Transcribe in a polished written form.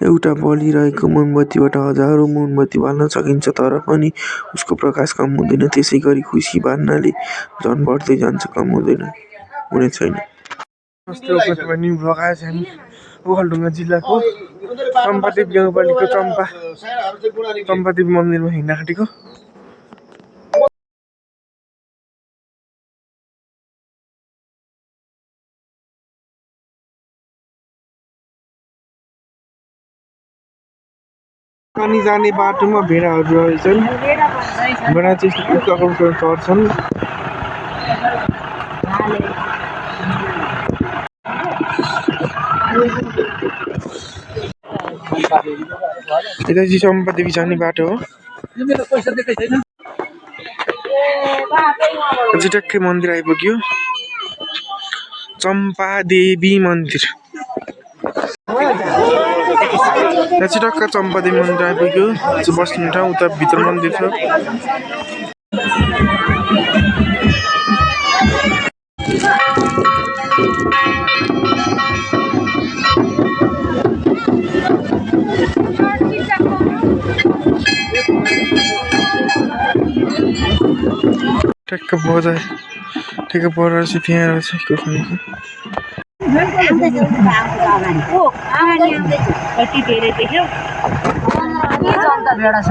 एउटा बलिरहेको मोमबत्तीबाट हजारौं मोमबत्ती बाल्न सकिन्छ, तर पनि उसको प्रकाश कम हुँदैन। त्यसैगरी खुसी बाल्नाले झन् बढ्दै जान्छ, कम हुने छैन। नमस्ते, उपत्यका न्यू भ्लग। आज हामी ओखलढुङ्गा जिल्लाको चम्पादेवी गाउँपालिकाको चम्पादेवी मन्दिरमा हिँड्न आँटेको। पानी जाने बाटोमा भेडाहरू रहेछन्। भेडा चाहिँ उकालो चढ्छन्। यता चाहिँ चम्पादेवी जाने बाटो हो। अझै टक्कै मन्दिर आइपुग्यो, चम्पादेवी मन्दिर। यहाँ चाहिँ टक्क चम्पादेवी मन्दिर आइपुग्यो। बस्ने ठाउँ, उता भित्र मन्दिर छ। ठ्याक्क बजार ठ्याक्क बजार चाहिँ त्यहाँ रहेछ कोखनीको। भेडा छ।